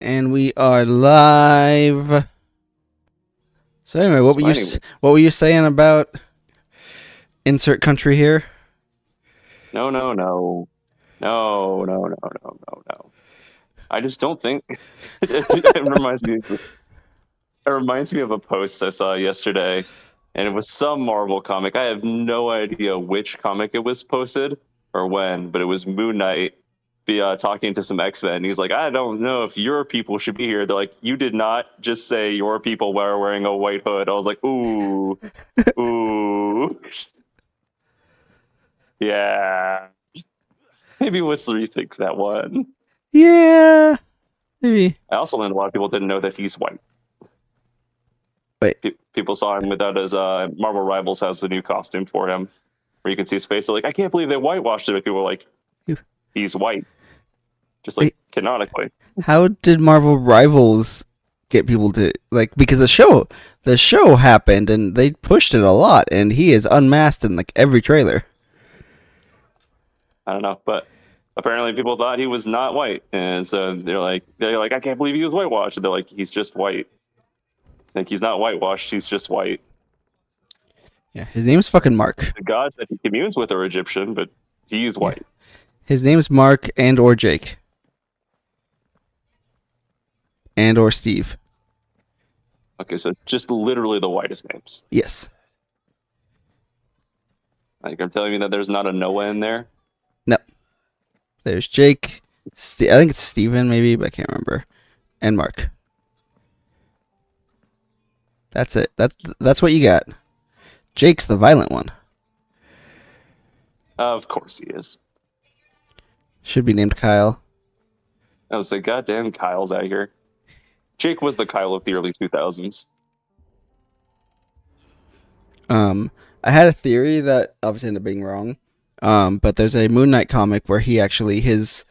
And we are live. So anyway, what were you saying about insert country here? No. I just don't think it reminds me of a post I saw yesterday, and it was some Marvel comic. I have no idea which comic it was posted or when, but it was Moon Knight talking to some X-Men. He's like, I don't know if your people should be here. They're like, you did not just say your people were wearing a white hood. I was like, ooh. Yeah. Maybe let's rethink that one. Yeah, maybe. I also learned a lot of people didn't know that he's white. Wait. People saw him without his Marvel Rivals has a new costume for him where you can see his face. They're like, I can't believe they whitewashed it. But people were like, he's white. Just like canonically. How did Marvel Rivals get people to like, because the show happened and they pushed it a lot and he is unmasked in like every trailer. I don't know, but apparently people thought he was not white, and so they're like, I can't believe he was whitewashed. And they're like, he's just white. Like, he's not whitewashed, he's just white. Yeah, his name's fucking Mark. The gods that he communes with are Egyptian, but he's white. His name's Mark and or Jake. And or Steve. Okay, so just literally the whitest names. Yes. Like, I'm telling you that there's not a Noah in there. No. There's Jake. I think it's Steven maybe, but I can't remember. And Mark. That's it. That's what you got. Jake's the violent one. Of course he is. Should be named Kyle. I was like, goddamn, Kyle's out here. Jake was the Kyle of the early 2000s. I had a theory that obviously ended up being wrong. But there's a Moon Knight comic where his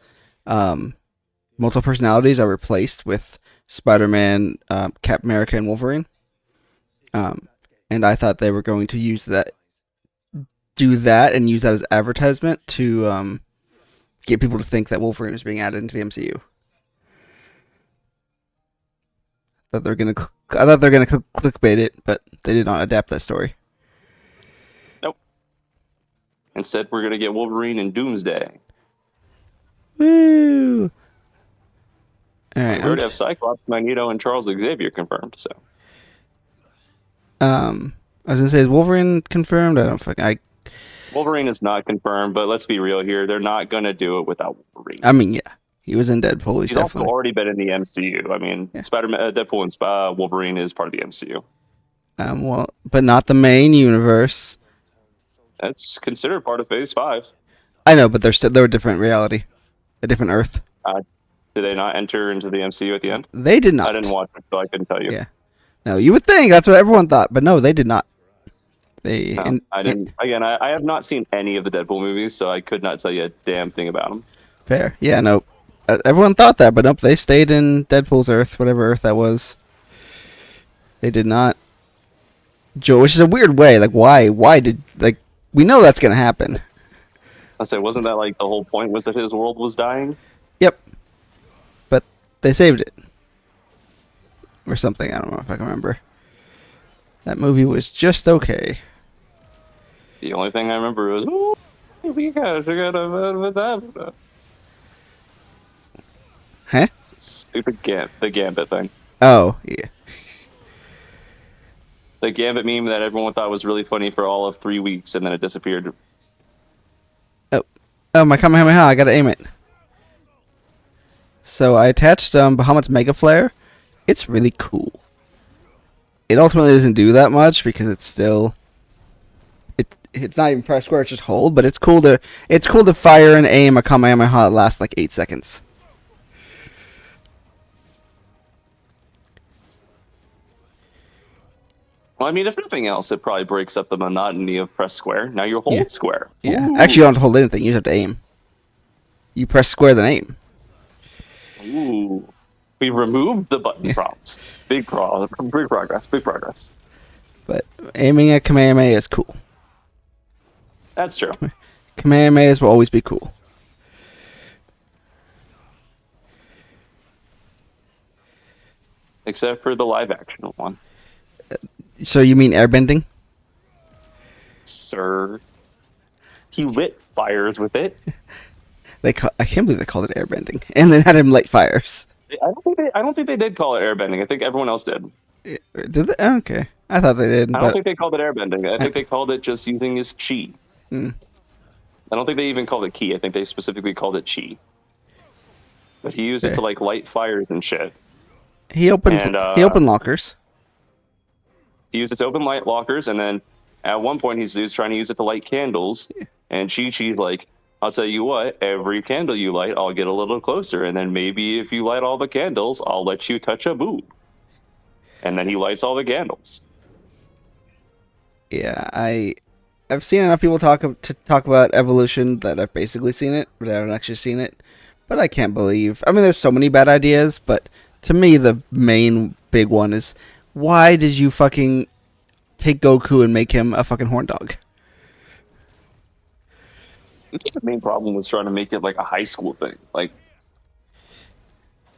multiple personalities are replaced with Spider-Man, Captain America, and Wolverine. And I thought they were going to do that and use that as advertisement to get people to think that Wolverine is being added into the MCU. I thought they're gonna clickbait it, but they did not adapt that story. Nope. Instead, we're gonna get Wolverine and Doomsday. Woo! All right. We already have Cyclops, Magneto, and Charles Xavier confirmed. So. I was gonna say, is Wolverine confirmed? Wolverine is not confirmed, but let's be real here. They're not gonna do it without Wolverine. I mean, yeah. He was in Deadpool. He's also already been in the MCU. I mean, yeah. Spider-Man, Deadpool, and Wolverine is part of the MCU. Well, but not the main universe. That's considered part of Phase 5. I know, but they're a different reality, a different Earth. Did they not enter into the MCU at the end? They did not. I didn't watch it, so I couldn't tell you. Yeah. No, you would think that's what everyone thought, but no, they did not. I didn't. Again, I have not seen any of the Deadpool movies, so I could not tell you a damn thing about them. Fair. Yeah, no. Everyone thought that, but nope, they stayed in Deadpool's Earth, whatever Earth that was. They did not. Joe, which is a weird way. Like, why did, like, we know that's going to happen. I say, wasn't that like the whole point was that his world was dying? Yep. But they saved it. Or something, I don't know if I can remember. That movie was just okay. The only thing I remember was, ooh, we got that. Huh? Stupid the Gambit thing. Oh, yeah. The Gambit meme that everyone thought was really funny for all of 3 weeks, and then it disappeared. Oh, my Kamehameha, I gotta aim it. So I attached Bahamut's Mega Flare. It's really cool. It ultimately doesn't do that much because it's still... It's not even press square, it's just hold, but it's cool to fire and aim a Kamehameha that lasts like 8 seconds. Well, I mean, if nothing else, it probably breaks up the monotony of press square. Now you're hold square. Yeah. Actually, you don't have to hold anything. You just have to aim. You press square, then aim. Ooh. We removed the button prompts. Big progress. But aiming at Kamehameha is cool. That's true. Kamehamehas will always be cool. except for the live action one. So you mean airbending? Sir, he lit fires with it. I can't believe they called it airbending, and then had him light fires. I don't think they did call it airbending. I think everyone else did. Did they? Oh, okay, I thought they did, I don't but think they called it airbending. I think they called it just using his chi. Hmm. I don't think they even called it ki. I think they specifically called it chi. But he used it Okay. to like light fires and shit. he opened And he opened lockers. he used it to open light lockers, and then at one point he was trying to use it to light candles. And Chi-Chi's like, I'll tell you what, every candle you light, I'll get a little closer, and then maybe if you light all the candles, I'll let you touch a boob. And then he lights all the candles. Yeah, I've seen enough people to talk about evolution that I've basically seen it, but I haven't actually seen it. But I can't believe. I mean, there's so many bad ideas, but to me, the main big one is why did you fucking take Goku and make him a fucking horn dog? The main problem was trying to make it like a high school thing. Like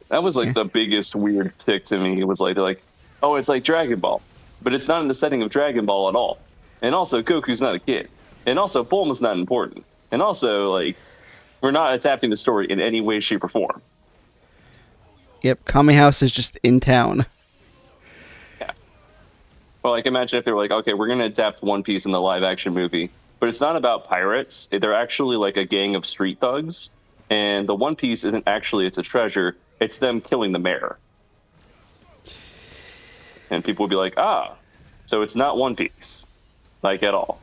that was like Yeah. the biggest weird tick to me. It was like, oh, it's like Dragon Ball, but it's not in the setting of Dragon Ball at all. And also, Goku's not a kid. And also, Bulma's not important. And also, like, we're not adapting the story in any way, shape, or form. Yep, Kami House is just in town. Yeah. Well, like, imagine if they were like, okay, we're going to adapt One Piece in the live action movie, but it's not about pirates. They're actually like a gang of street thugs. And the One Piece isn't actually, it's a treasure. It's them killing the mayor. And people would be like, ah, so it's not One Piece. Like, at all.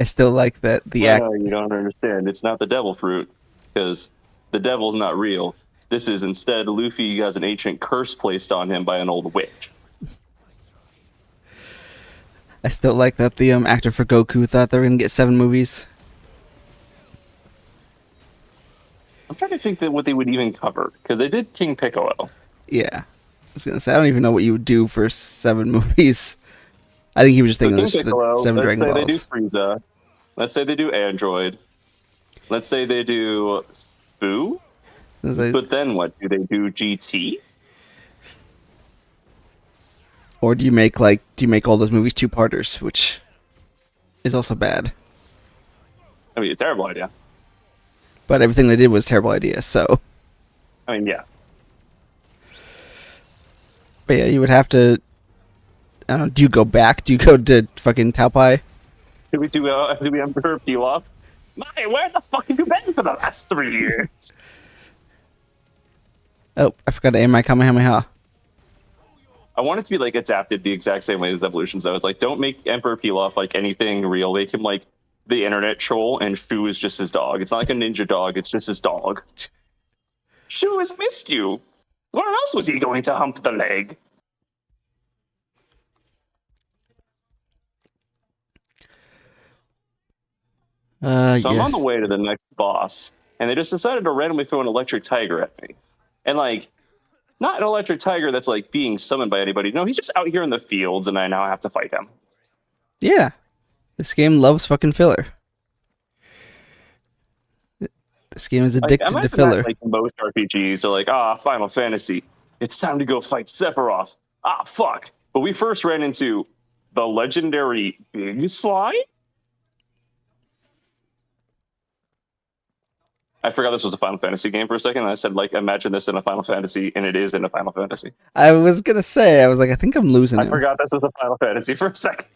I still like that the act. No, you don't understand. It's not the devil fruit, because the devil's not real. This is instead Luffy has an ancient curse placed on him by an old witch. I still like that the actor for Goku thought they were gonna get 7 movies. I'm trying to think that what they would even cover, because they did King Piccolo. Yeah, I was gonna say I don't even know what you would do for 7 movies. I think he was just So thinking King of the Piccolo, 7 let's Dragon say they do Balls. Frieza. Let's say they do Android. Let's say they do Boo. Is that- But then what? Do they do GT? Or do you make all those movies 2-parters, which is also bad. I mean, a terrible idea. But everything they did was a terrible idea. So, I mean, yeah. but yeah, you would have to. I don't know, do you go back? Do you go to fucking Taupai? Do we Emperor Pilaf? My, where the fuck have you been for the last 3 years? Oh, I forgot to aim my Kamehameha. I want it to be like adapted the exact same way as Evolutions, though. It's like, don't make Emperor Pilaf like anything real. Make him like the internet troll, and Shu is just his dog. It's not like a ninja dog, it's just his dog. Shu has missed you. Where else was he going to hump the leg? So I'm on Yes. the way to the next boss, and they just decided to randomly throw an electric tiger at me. And like, not an electric tiger that's like being summoned by anybody. No, he's just out here in the fields, and I now have to fight him. Yeah. This game loves fucking filler. This game is Like, addicted to imagine filler. that, like most RPGs are like, Final Fantasy, it's time to go fight Sephiroth. Fuck. But we first ran into the legendary Big Slime? I forgot this was a Final Fantasy game for a second. And I said, like, imagine this in a Final Fantasy, and it is in a Final Fantasy. I was gonna say, I was like, I think I'm losing I him. forgot this was a Final Fantasy for a second.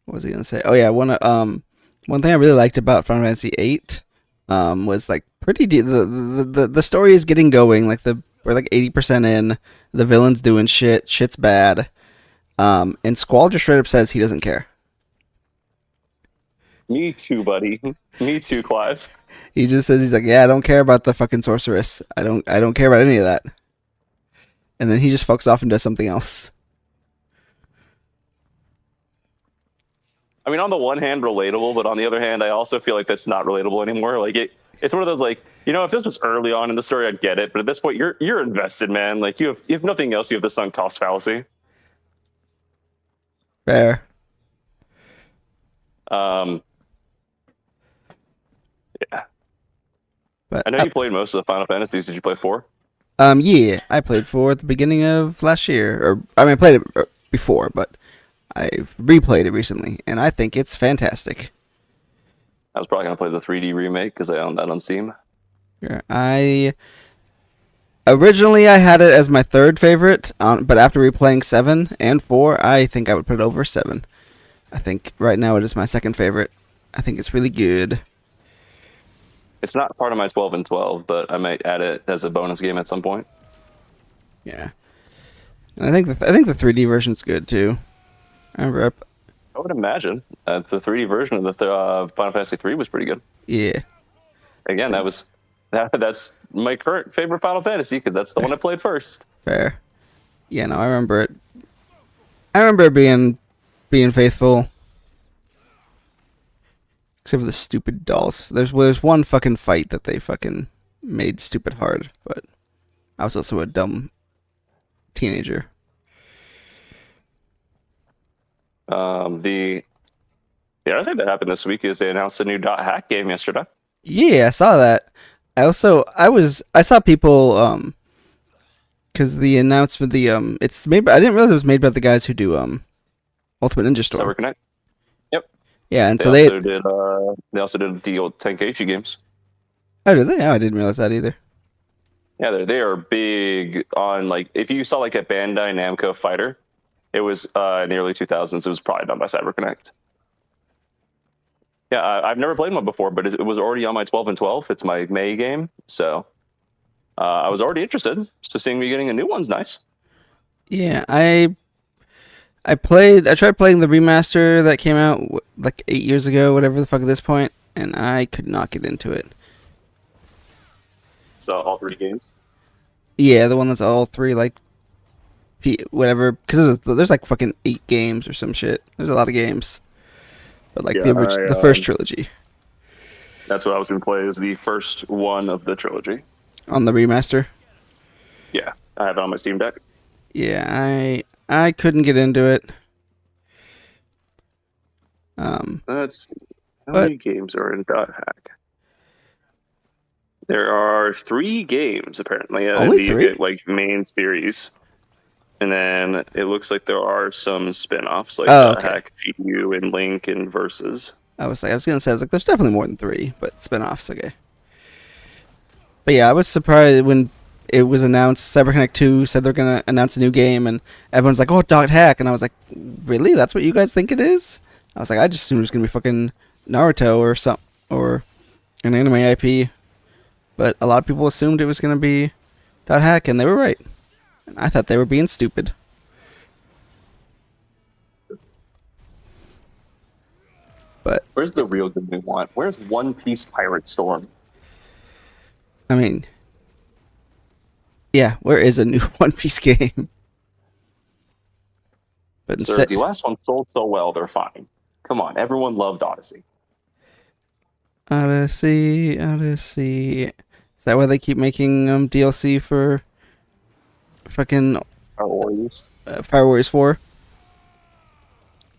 What was he gonna say? Oh yeah, one thing I really liked about Final Fantasy VIII, was like pretty deep. The story is getting going. Like we're like 80% in. The villain's doing shit. Shit's bad. And Squall just straight up says he doesn't care. Me too, buddy. Me too, Clive. He just says he's like, yeah, I don't care about the fucking sorceress. I don't care about any of that. And then he just fucks off and does something else. I mean, on the one hand, relatable, but on the other hand, I also feel like that's not relatable anymore. Like it's one of those like, if this was early on in the story, I'd get it. But at this point, you're invested, man. Like you have nothing else. You have the sunk cost fallacy. Fair. Yeah. But I know you played most of the Final Fantasies. Did you play 4? yeah, I played 4 at the beginning of last year, or I mean, I played it before, but I've replayed it recently, and I think it's fantastic. I was probably gonna play the 3D remake because I own that on Steam. Yeah, I originally I had it as my third favorite, but after replaying 7 and 4, I think I would put it over 7. I think right now it is my second favorite. I think it's really good. It's not part of my 12 and 12, but I might add it as a bonus game at some point. Yeah, and I think the 3D version's good too. I remember, I would imagine the 3D version of the Final Fantasy 3 was pretty good. yeah, Again, that's my current favorite Final Fantasy because that's the one I played first. fair. Yeah, no, I remember it. I remember it being faithful. Except for the stupid dolls. There's one fucking fight that they fucking made stupid hard, but I was also a dumb teenager. The other thing that happened this week is they announced a new .hack game yesterday. Yeah, I saw that. I saw people because the announcement it's made by, I didn't realize it was made by the guys who do Ultimate Ninja Storm. CyberConnect. Yep. Yeah, and They also did the old Tenkaichi games. Oh, did they? Oh, I didn't realize that either. Yeah, they are big on, like, if you saw like a Bandai Namco fighter, it was in the early 2000s. It was probably done by CyberConnect. Yeah, I've never played one before, but it was already on my 12 and 12. It's my May game, so I was already interested. So seeing me getting a new one's nice. Yeah, I tried playing the remaster that came out like 8 years ago, whatever the fuck at this point, and I could not get into it. So all 3 games. Yeah, the one that's all 3 like whatever, because there's like fucking 8 games or some shit. There's a lot of games, but like the first trilogy That's what I was going to play. Is the first one of the trilogy. on the remaster. Yeah, I have it on my Steam Deck. Yeah, I couldn't get into it. Let's see. How many games are in .hack? There are 3 games apparently. Only 3? Like main series, and then it looks like there are some spin-offs like Okay. Hack GU and Link and Versus. I was gonna say, there's definitely more than 3, but spin-offs, okay. But yeah, I was surprised when it was announced. CyberConnect 2 said they're gonna announce a new game, and everyone's like, "Oh, .hack," and I was like, "Really? That's what you guys think it is?" I was like, "I just assumed it was gonna be fucking Naruto or an anime IP," but a lot of people assumed it was gonna be .hack, and they were right. And I thought they were being stupid. But Where's the real game we want? Where's One Piece Pirate Storm? I mean, yeah, where is a new One Piece game? But Sir, the last one sold so well, they're fine. Come on, everyone loved Odyssey. Odyssey. Is that why they keep making DLC for fucking Fire Warriors 4?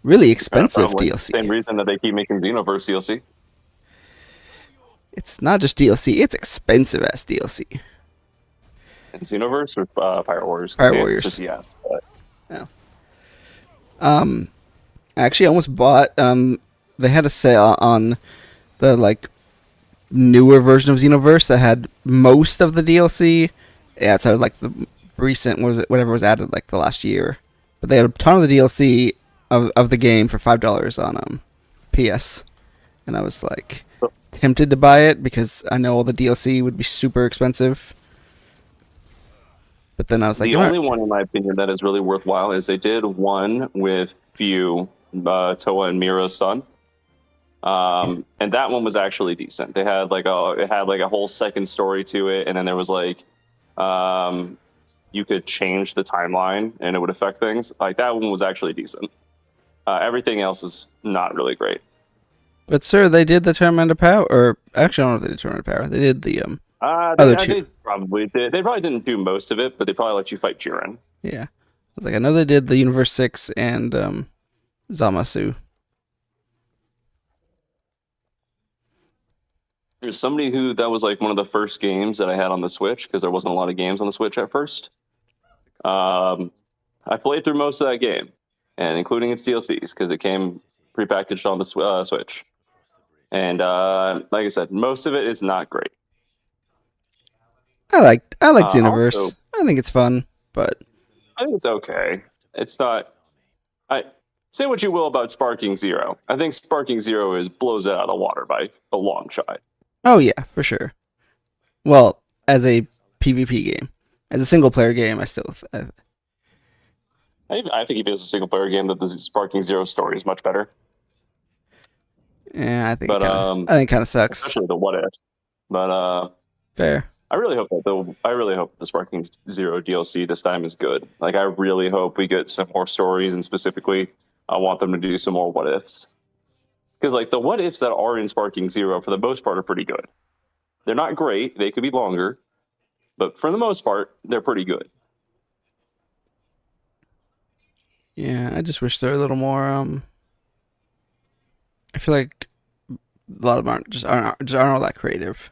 Really expensive DLC. Same reason that they keep making Xenoverse DLC. It's not just DLC; it's expensive ass DLC. And Xenoverse or Pirate Warriors? Pirate Warriors. Just yes. But... Yeah. I actually almost bought. They had a sale on the like newer version of Xenoverse that had most of the DLC. Yeah, so like the recent whatever was added like the last year, but they had a ton of the DLC of the game for $5 on PS, and I was like tempted to buy it because I know all the DLC would be super expensive. But then I was like, the only one in my opinion that is really worthwhile is they did one with Few, Toa and Mira's son. And that one was actually decent. They had like a whole second story to it, and then there was like you could change the timeline and it would affect things. Like that one was actually decent. Everything else is not really great. But sir, they did the Tournament of Power, or actually I don't know if they did Tournament of Power. They did the other two. They probably did. They probably didn't do most of it, but they probably let you fight Jiren. Yeah, I was like, I know they did the Universe 6 and Zamasu. There's somebody who that was like one of the first games that I had on the Switch because there wasn't a lot of games on the Switch at first. I played through most of that game, and including its DLCs because it came prepackaged on the Switch. And like I said, most of it is not great. I like Xenoverse. Also, I think it's fun, but I think it's okay. It's not. I say what you will about Sparking Zero. I think Sparking Zero blows it out of the water by a long shot. oh yeah, for sure. Well, as a PvP game, as a single player game, I still I think even as a single player game, that the Sparking Zero story is much better. yeah, But I think kind of sucks. especially the what if. But Fair. I really hope the Sparking Zero DLC this time is good. Like I really hope we get some more stories, and specifically, I want them to do some more what ifs. Because like the what ifs that are in Sparking Zero, for the most part, are pretty good. They're not great; they could be longer, but for the most part, they're pretty good. Yeah, I just wish there were a little more. I feel like a lot of them aren't all that creative.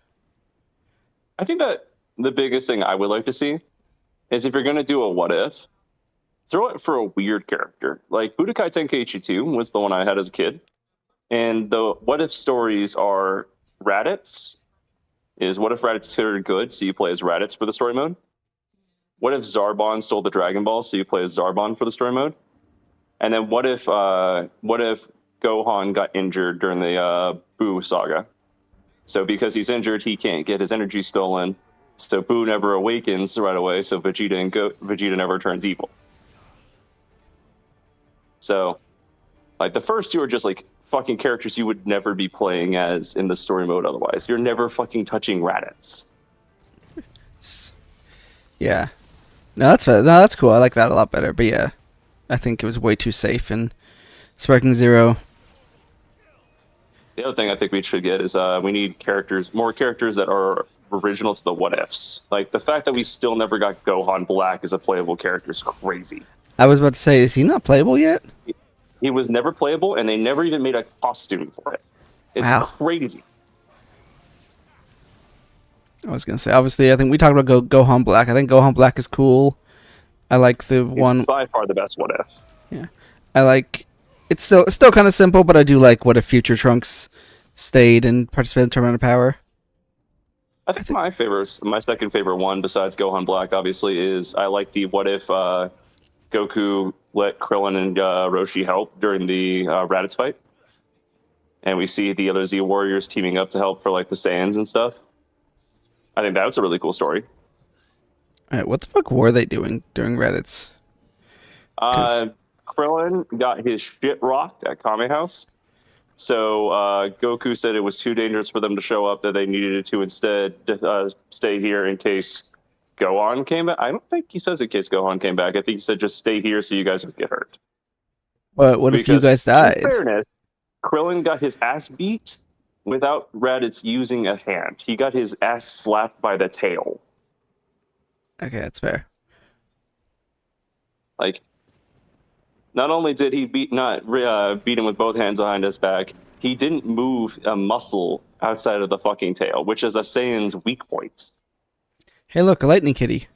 I think that the biggest thing I would like to see is if you're going to do a what if, throw it for a weird character. Like Budokai Tenkaichi 2 was the one I had as a kid. And the what if stories are Raditz. Is what if Raditz turned good, so you play as Raditz for the story mode? What if Zarbon stole the Dragon Ball, so you play as Zarbon for the story mode? And then what if Gohan got injured during the Buu saga? So because he's injured, he can't get his energy stolen. So Buu never awakens right away. So Vegeta never turns evil. So, like the first two are just like fucking characters you would never be playing as in the story mode. Otherwise, you're never fucking touching Raditz. Yeah. No, that's fair. No, that's cool. I like that a lot better. But yeah, I think it was way too safe in Sparking Zero. The other thing I think we should get is we need more characters that are original to the what ifs. Like the fact that we still never got Gohan Black as a playable character is crazy. I was about to say, is he not playable yet? He was never playable, and they never even made a costume for it. It's Wow. crazy. I was gonna say, obviously, I think we talked about Gohan Black. I think Gohan Black is cool. I like the He's one. by far the best what if. Yeah, I like. It's still kind of simple, but I do like what if Future Trunks stayed and participated in Tournament of Power. I think my second favorite one, besides Gohan Black, obviously, is I like the what if Goku let Krillin and Roshi help during the Raditz fight, and we see the other Z Warriors teaming up to help for like the Saiyans and stuff. I think that's a really cool story. All right, what the fuck were they doing during Reddit's? Krillin got his shit rocked at Kame House. So Goku said it was too dangerous for them to show up, that they needed to instead stay here in case Gohan came back. I don't think he says in case Gohan came back. I think he said just stay here so you guys would get hurt. But what if you guys died? In fairness, Krillin got his ass beat without Raditz using a hand. He got his ass slapped by the tail. Okay, that's fair. Like, not only did he beat him with both hands behind his back, he didn't move a muscle outside of the fucking tail, which is a Saiyan's weak point. Hey, look, a lightning kitty.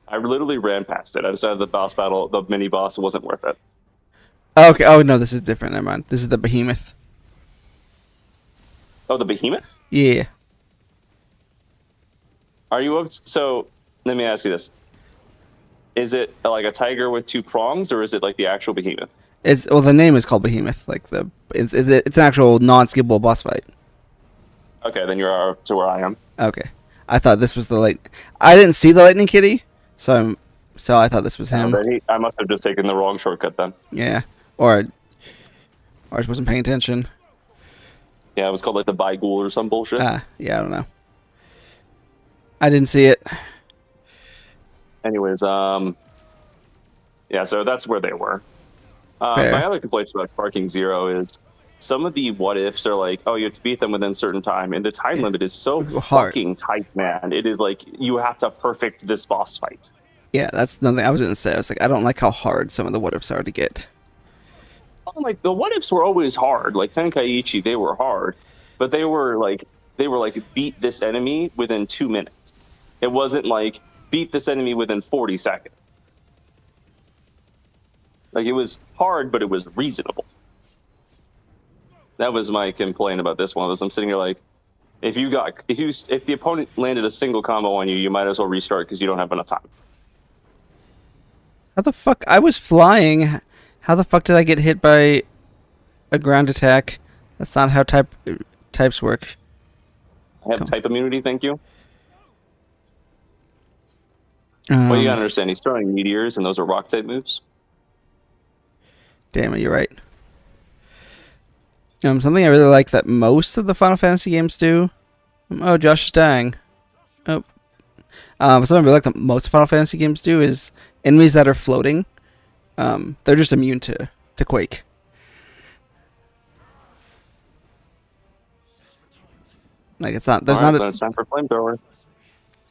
I literally ran past it. I decided the mini boss wasn't worth it. Oh, okay. Oh no, this is different. Never mind. This is the behemoth. Oh, the behemoth? Yeah. Are you so? Let me ask you this: is it like a tiger with two prongs, or is it like the actual behemoth? The name is called Behemoth. Like it's an actual non-skippable boss fight. Okay, then you're to where I am. Okay, I thought this was I didn't see the lightning kitty, so I thought this was him. I must have just taken the wrong shortcut then. Yeah, or I just wasn't paying attention. Yeah, it was called like the Baigul or some bullshit. Yeah, I don't know. I didn't see it. Anyways, yeah, so that's where they were. My other complaints about Sparking Zero is some of the what ifs are like, oh, you have to beat them within a certain time, and the time limit is so fucking tight, man. It is like you have to perfect this boss fight. Yeah, that's nothing I was gonna say. I was like, I don't like how hard some of the what ifs are to get. Like the what ifs were always hard. Like Tenkaichi, they were hard. but they were like beat this enemy within 2 minutes. It wasn't like beat this enemy within 40 seconds. Like, it was hard, but it was reasonable. That was my complaint about this one. Was I'm sitting here like, if the opponent landed a single combo on you, you might as well restart because you don't have enough time. How the fuck? I was flying. How the fuck did I get hit by a ground attack? That's not how types work. I have type immunity, thank you. Well, you gotta understand, he's throwing meteors, and those are rock type moves. Damn it, you're right. Something I really like that most of the Final Fantasy games do. Oh, Josh is dying. Oh. Something I really like that most Final Fantasy games do is enemies that are floating. They're just immune to Quake. Like, it's not. There's All right, not. then it's time for flamethrower.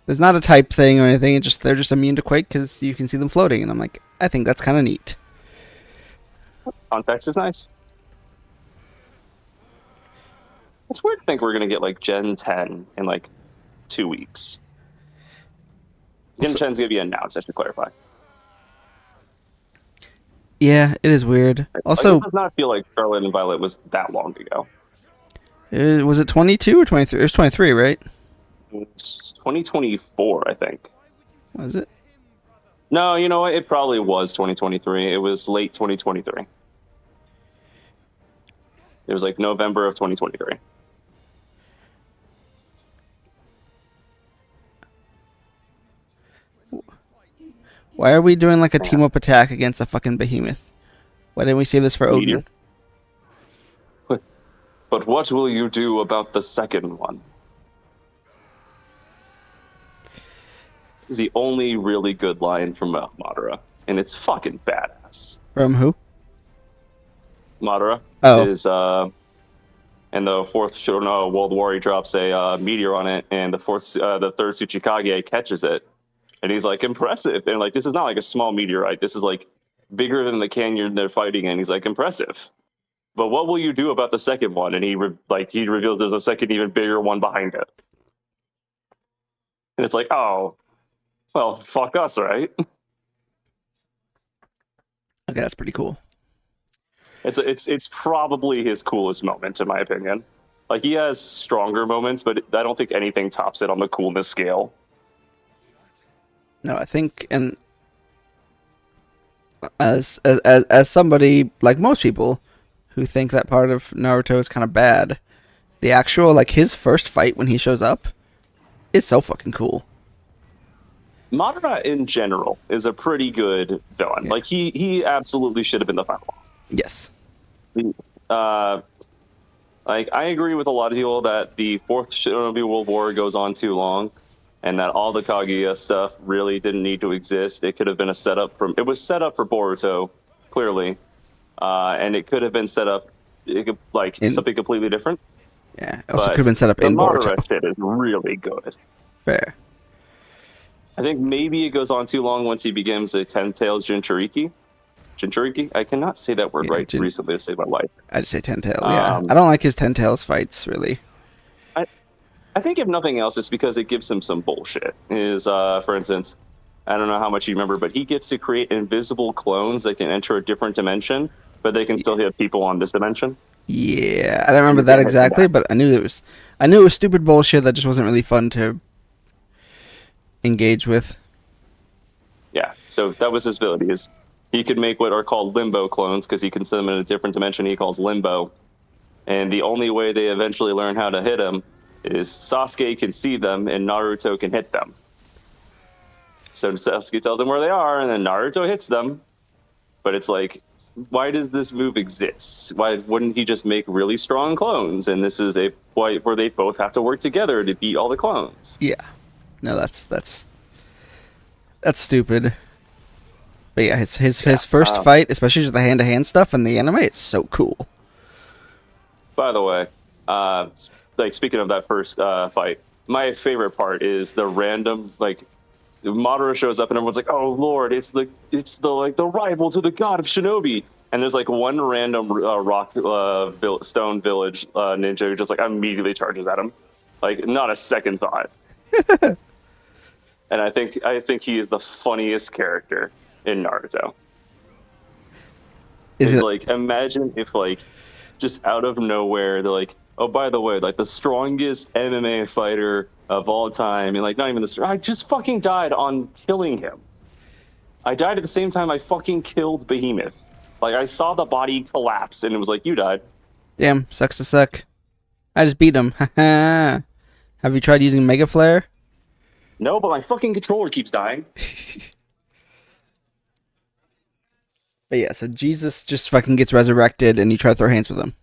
There's not a type thing or anything. They're just immune to Quake because you can see them floating, and I'm like, I think that's kind of neat. Context is nice. It's weird to think we're gonna get like Gen 10 in like 2 weeks. Gen 10's gonna be announced. I should clarify. Yeah, it is weird. Also, like, it does not feel like Scarlet and Violet was that long ago. Was it 22 or 23? It was 23, right? It's 2024, I think. Was it? No, you know what? It probably was 2023. It was late 2023. It was like November of 2023. Why are we doing like a team up attack against a fucking behemoth? Why didn't we save this for Odin? But what will you do about the second one? Is the only really good line from Madara, and it's fucking badass. From who? Madara is and the fourth Shono World War, he drops a meteor on it, and the third Tsuchikage catches it, and he's like, impressive, and like, this is not like a small meteorite, this is like bigger than the canyon they're fighting in. He's like, impressive, but what will you do about the second one? And he reveals there's a second even bigger one behind it, and it's like, oh, well, fuck us, right? Okay, that's pretty cool. It's probably his coolest moment, in my opinion. Like, he has stronger moments, but I don't think anything tops it on the coolness scale. No, I think, and as somebody like most people who think that part of Naruto is kind of bad, the actual, like, his first fight when he shows up is so fucking cool. Madara in general is a pretty good villain. Yeah. Like, he absolutely should have been the final boss. Yes. Like, I agree with a lot of people that the fourth Shinobi World War goes on too long, and that all the Kaguya stuff really didn't need to exist. It could have been it was set up for Boruto, clearly, and it could have been set up something completely different. Yeah, it also could have been set up in Boruto. The Madara shit is really good. Fair. I think maybe it goes on too long once he becomes a 10-tailed Jinchuriki. Jinchuriki? I cannot say that word recently to save my life. I just say 10-tail, yeah. I don't like his 10-tails fights, really. I think if nothing else, it's because it gives him some bullshit. For instance, I don't know how much you remember, but he gets to create invisible clones that can enter a different dimension, but they can still hit people on this dimension. Yeah, I don't remember that exactly, but I knew it was stupid bullshit that just wasn't really fun to engage with. Yeah, so that was his ability. He could make what are called limbo clones because he can send them in a different dimension he calls limbo. And the only way they eventually learn how to hit him is Sasuke can see them and Naruto can hit them. So Sasuke tells them where they are, and then Naruto hits them. But it's like, why does this move exist? Why wouldn't he just make really strong clones? And this is a point where they both have to work together to beat all the clones. Yeah. No, that's stupid. But yeah, his first fight, especially just the hand-to-hand stuff and the anime, it's so cool. By the way, speaking of that first fight, my favorite part is the random, Madara shows up and everyone's like, "Oh Lord, it's the rival to the god of Shinobi," and there's like one random stone village ninja who just like immediately charges at him, like not a second thought. And I think he is the funniest character in Naruto. Is It's it? like, imagine if like just out of nowhere they're like, oh, by the way, like the strongest MMA fighter of all time, and like not even I just fucking died on killing him. I died at the same time I fucking killed Behemoth. Like I saw the body collapse and it was like, you died. Damn, sucks to suck. I just beat him. Have you tried using Mega Flare? No, but my fucking controller keeps dying. But yeah, so Jesus just fucking gets resurrected and you try to throw hands with him.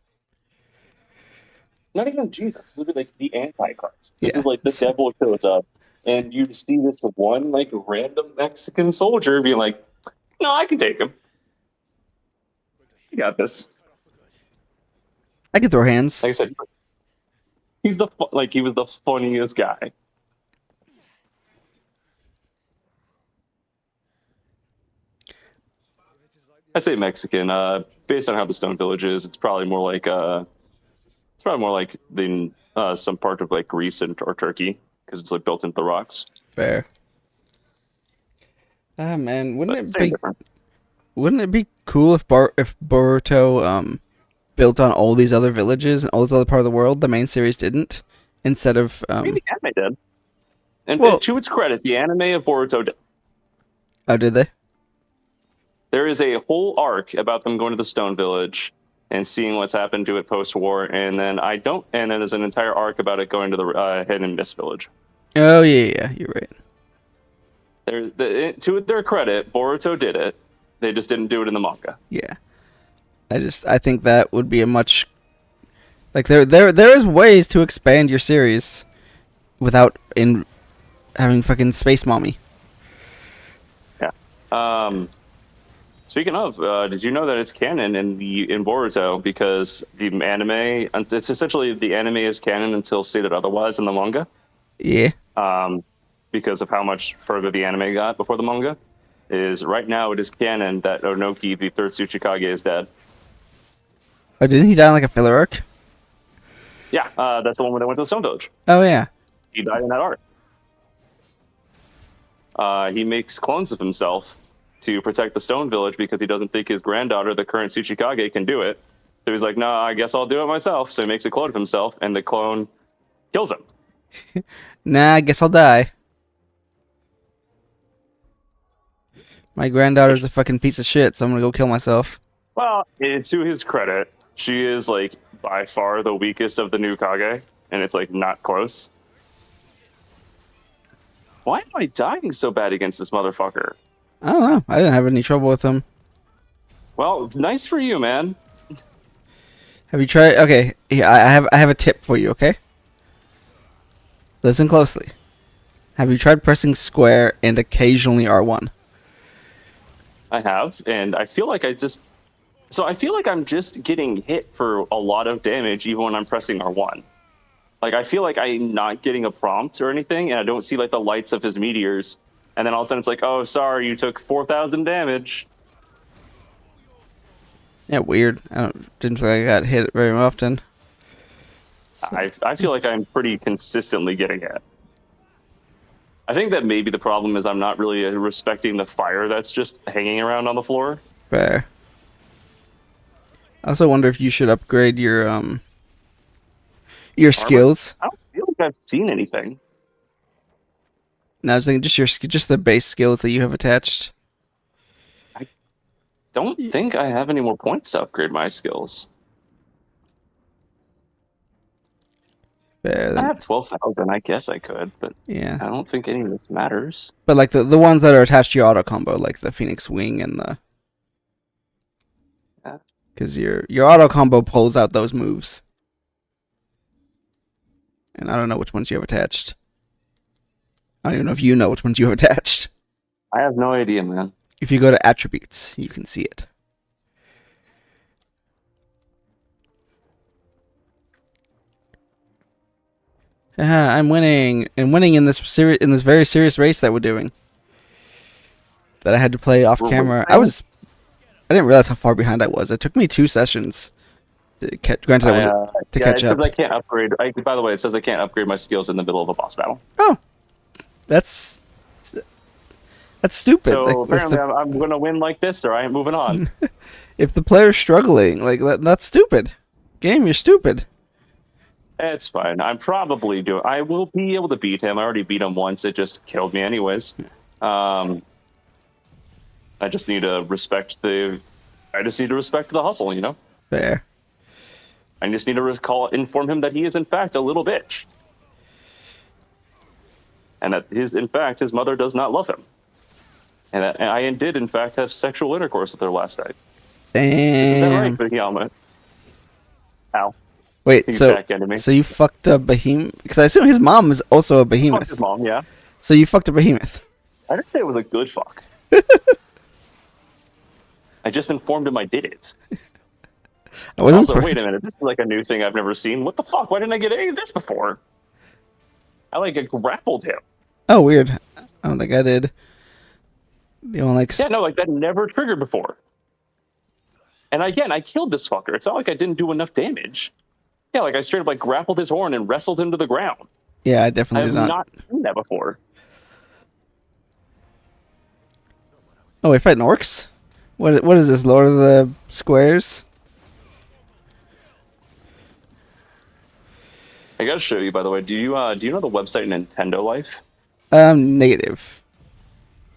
Not even Jesus. This would be like the Antichrist. This Yeah. is like the devil shows up, and you see this one like random Mexican soldier being like, "No, I can take him. You got this." I can throw hands. Like I said, he was the funniest guy. I say Mexican. Based on how the Stone Village is, it's probably more like the some part of like Greece or Turkey because it's like built into the rocks. Fair. Ah man, Same difference. wouldn't it be cool if Boruto built on all these other villages and all this other part of the world the main series didn't, instead of Maybe the anime did. And Well- to its credit, the anime of Boruto did. Oh, did they? There is a whole arc about them going to the Stone Village and seeing what's happened to it post-war, and then there's an entire arc about it going to the Hidden Mist Village. Oh yeah, you're right. To their credit, Boruto did it. They just didn't do it in the manga. Yeah. I think that would be a much like there is ways to expand your series without having fucking space mommy. Yeah. Speaking of, did you know that it's canon in Boruto because the anime? It's essentially the anime is canon until stated otherwise in the manga. Yeah. Because of how much further the anime got before the manga. Is right now it is canon that Onoki, the third Tsuchikage, is dead. Oh, didn't he die in like a filler arc? Yeah, that's the one where they went to the Stone Village. Oh yeah. He died in that arc. He makes clones of himself to protect the Stone Village because he doesn't think his granddaughter, the current Tsuchikage, can do it. So he's like, no, I guess I'll do it myself. So he makes a clone of himself, and the clone kills him. Nah, I guess I'll die. My granddaughter's a fucking piece of shit, so I'm gonna go kill myself. Well, to his credit, she is like by far the weakest of the new Kage, and it's like not close. Why am I dying so bad against this motherfucker? I don't know. I didn't have any trouble with him. Well, nice for you, man. Have you tried? Okay, yeah, I have a tip for you. Okay, listen closely. Have you tried pressing square and occasionally R1? I have, and I feel like I feel like I'm just getting hit for a lot of damage even when I'm pressing R1. Like, I feel like I'm not getting a prompt or anything, and I don't see like the lights of his meteors. And then all of a sudden it's like, oh, sorry, you took 4,000 damage. Yeah, weird. Didn't feel like I got hit very often. I feel like I'm pretty consistently getting hit. I think that maybe the problem is I'm not really respecting the fire that's just hanging around on the floor. Fair. I also wonder if you should upgrade your skills. I don't feel like I've seen anything. No, I was thinking just the base skills that you have attached. Don't think I have any more points to upgrade my skills. Fair, I have 12,000. I guess I could, but yeah. I don't think any of this matters. But like the ones that are attached to your auto combo, like the Phoenix Wing and the, because your auto combo pulls out those moves, and I don't know which ones you have attached. I don't even know if you know which ones you have attached. I have no idea, man. If you go to attributes, you can see it. I'm winning, and winning in this very serious race that we're doing. That I had to play off camera. I I didn't realize how far behind I was. It took me 2 sessions. Granted, I was to Yeah, it catch says up. I can't upgrade. By the way, it says I can't upgrade my skills in the middle of a boss battle. Oh, that's that's stupid. Like So apparently, I'm going to win like this, or I ain't moving on. if the player's struggling, like that's stupid. Game, you're stupid. It's fine. I'm probably doing. I will be able to beat him. I already beat him once. It just killed me, anyways. I just need to respect the. I just need to respect the hustle. You know. Fair. I just need to inform him that he is in fact a little bitch, and that his mother does not love him, and that I did in fact have sexual intercourse with her last night. Isn't that right, Damn. Bahiyama? Ow. Wait, He's so backhanded me. so you fucked a behemoth? Because I assume his mom is also a Fuck his behemoth. mom, yeah. So you fucked a behemoth. I didn't say it was a good fuck. I just informed him I did it. I wasn't. Also, wait a minute. This is like a new thing I've never seen. What the fuck? Why didn't I get any of this before? I like grappled him. Oh, weird. I don't think I did. The only like. Yeah, no, like that never triggered before. And again, I killed this fucker. It's not like I didn't do enough damage. Yeah, like I straight up like grappled his horn and wrestled him to the ground. Yeah, I I definitely have did not. not seen that before. Oh, we're fighting orcs. What is this? Lord of the Squares? I gotta show you, by the way. Do you know the website Nintendo Life? Negative.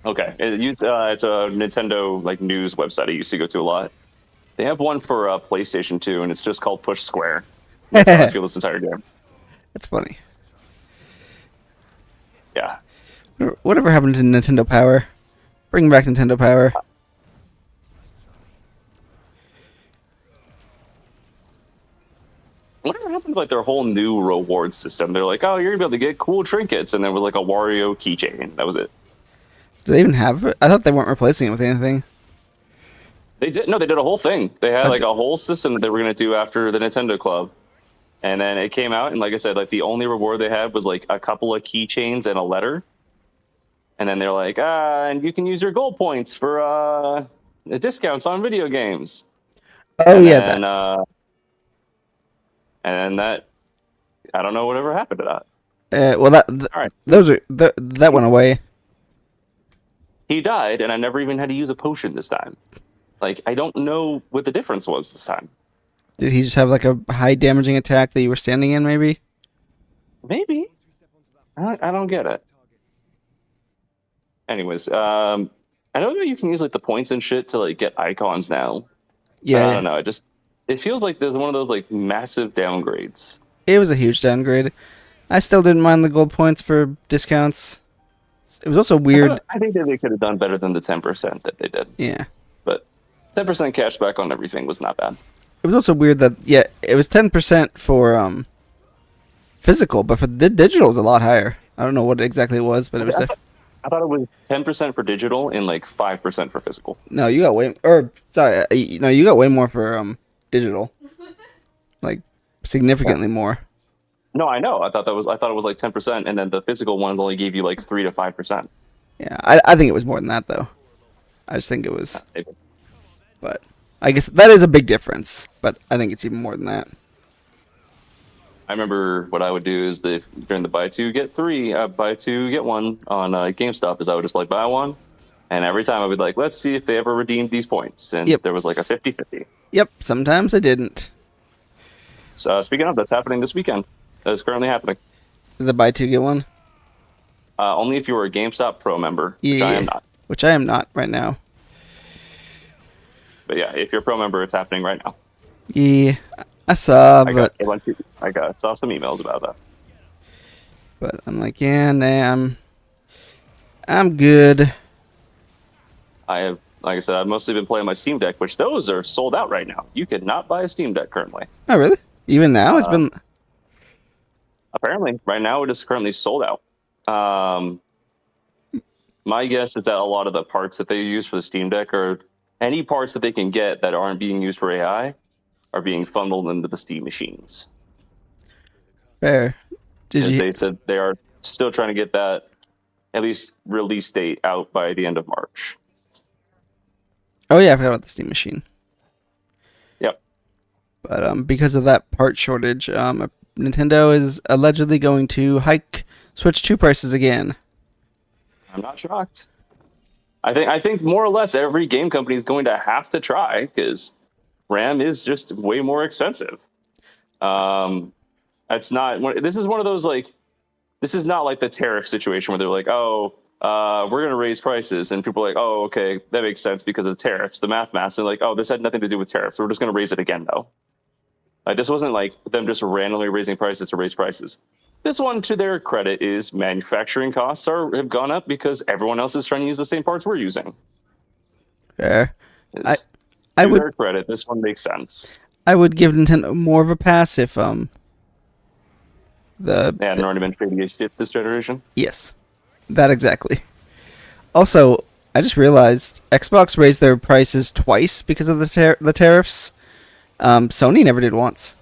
Okay, it's a Nintendo like news website I used to go to a lot. They have one for PlayStation 2, and it's just called Push Square. That's how I feel this entire game. That's funny. Yeah. Whatever happened to Nintendo Power? Bring back Nintendo Power. Whatever happened to like their whole new reward system? They're like, oh, you're gonna be able to get cool trinkets, and there was like a Wario keychain. That was it. Do they even have it? I thought they weren't replacing it with anything. They did no, they did a whole thing. They had like a whole system that they were gonna do after the Nintendo Club, and then it came out, and like I said, like the only reward they had was like a couple of keychains and a letter, and then they're like, and you can use your gold points for discounts on video games. Oh and yeah, then, that. and then that I don't know whatever happened to that. Well, All right, that went away. he died, and I never even had to use a potion this time. Like, I don't know what the difference was this time. Did he just have like a high damaging attack that you were standing in? Maybe. Maybe. I don't get it. Anyways, I know that you can use like the points and shit to like get icons now. Yeah. I don't know. It feels like there's one of those like massive downgrades. It was a huge downgrade. I still didn't mind the gold points for discounts. It was also weird. I think that they could have done better than the 10% that they did. Yeah. But 10% cashback on everything was not bad. It was also weird that it was 10% for physical, but for the digital it was a lot higher. I don't know what exactly it was, but it was. I thought it was 10% for digital and like 5% for physical. No, you got way. Or sorry, no, you got way more for digital. Like significantly more. No, I know. I thought it was like 10%, and then the physical ones only gave you like 3 to 5%. Yeah, I think it was more than that though. I just think it was. But I guess that is a big difference. But I think it's even more than that. I remember what I would do is during the buy two get one on GameStop is I would just like buy one, and every time I would like, let's see if they ever redeemed these points, and there was like a 50-50. Yep, sometimes I didn't. So speaking of, that's happening this weekend. That is currently happening. The buy two get one. Only if you were a GameStop Pro member, Yeah, which I am not. Which I am not right now. But yeah, if you're a Pro member, it's happening right now. Yeah, I saw, I saw some emails about that. But I'm like, yeah, nah, I'm good. I have, like I said, I've mostly been playing my Steam Deck, which those are sold out right now. You could not buy a Steam Deck currently. Oh, really? Even now, it's been. Apparently, right now it is currently sold out. My guess is that a lot of the parts that they use for the Steam Deck are any parts that they can get that aren't being used for AI are being funneled into the Steam machines. Fair. They said they are still trying to get that at least release date out by the end of March. Oh yeah, I forgot about the Steam Machine. Yep. But because of that part shortage, Nintendo is allegedly going to hike Switch 2 prices again. I'm not shocked. I think more or less every game company is going to have to try because RAM is just way more expensive. Um, it's not. This is one of those like. This is not like the tariff situation where they're like, oh, we're going to raise prices, and people are like, oh, okay, that makes sense because of the tariffs. The math, and like, oh, this had nothing to do with tariffs. We're just going to raise it again, though. Like this wasn't like them just randomly raising prices to raise prices. This one, to their credit, is manufacturing costs have gone up because everyone else is trying to use the same parts we're using. Fair. I Is I to would their credit, this one makes sense. I would give Nintendo more of a pass if the, They hadn't the already been trading a shit this generation. yes, that exactly. Also, I just realized Xbox raised their prices twice because of the tariffs. Sony never did once.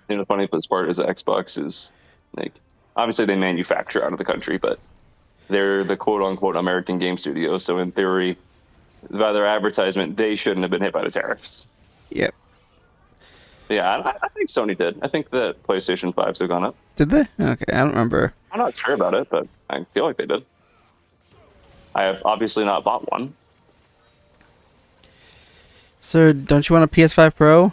You know, the funny part is that Xbox is like obviously they manufacture out of the country, but they're the quote unquote American game studio. So in theory, by their advertisement, they shouldn't have been hit by the tariffs. Yep. Yeah, I think Sony did. I think that PlayStation 5s have gone up. Did they? Okay, I don't remember. I'm not sure about it, but I feel like they did. I have obviously not bought one. So, don't you want a PS5 Pro?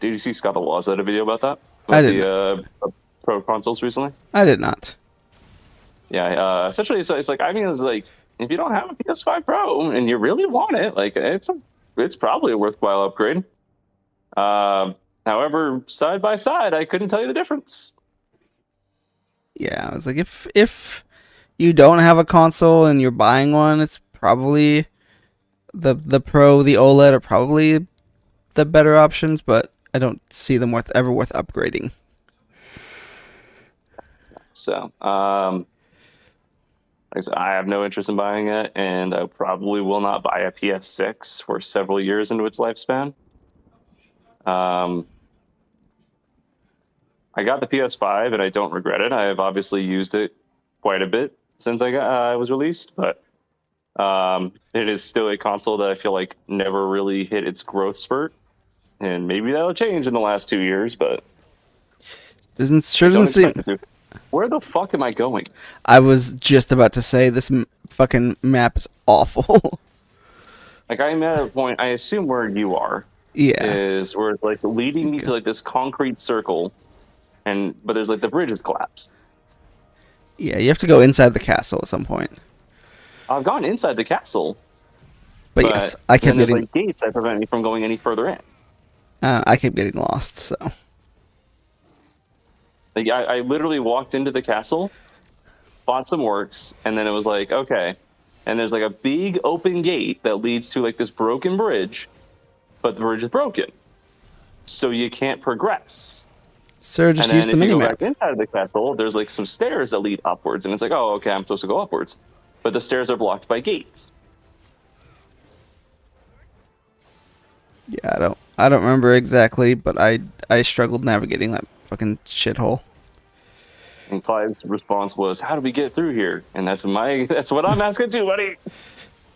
Did you see Scott the Laws had a video about that? I About didn't. the Pro consoles recently? I did not. Yeah, essentially, it's like I mean, it's like if you don't have a PS5 Pro and you really want it, like it's probably a worthwhile upgrade. However, side by side, I couldn't tell you the difference. Yeah, I was like, if you don't have a console and you're buying one, it's probably the Pro, the OLED are probably the better options, but I don't see them ever worth upgrading. So, like I said, I have no interest in buying it, and I probably will not buy a PS6 for several years into its lifespan. I got the PS5, and I don't regret it. I have obviously used it quite a bit since I was released, but it is still a console that I feel like never really hit its growth spurt, and maybe that'll change in the last 2 years, but Doesn't don't seem. expect it to. Where the fuck am I going? I was just about to say this fucking map is awful. Like I'm at a point. I assume where you are Yeah, is where it's like leading me to like this concrete circle, but there's like the bridge is collapsed. yeah. You have to go inside the castle at some point. I've gone inside the castle, But but yes, I kept then there's getting. like gates that prevent me from going any further in. I kept getting lost. So Like I literally walked into the castle, bought some works, and then it was like okay, and there's like a big open gate that leads to like this broken bridge, but the bridge is broken, so you can't progress. sir, just And use then the if you mini go map. back inside of the castle, there's like some stairs that lead upwards, and it's like, oh, okay, I'm supposed to go upwards, but the stairs are blocked by gates. Yeah, I don't remember exactly, but I struggled navigating that fucking shithole. And Clive's response was, "How do we get through here?" And that's what I'm asking too, buddy.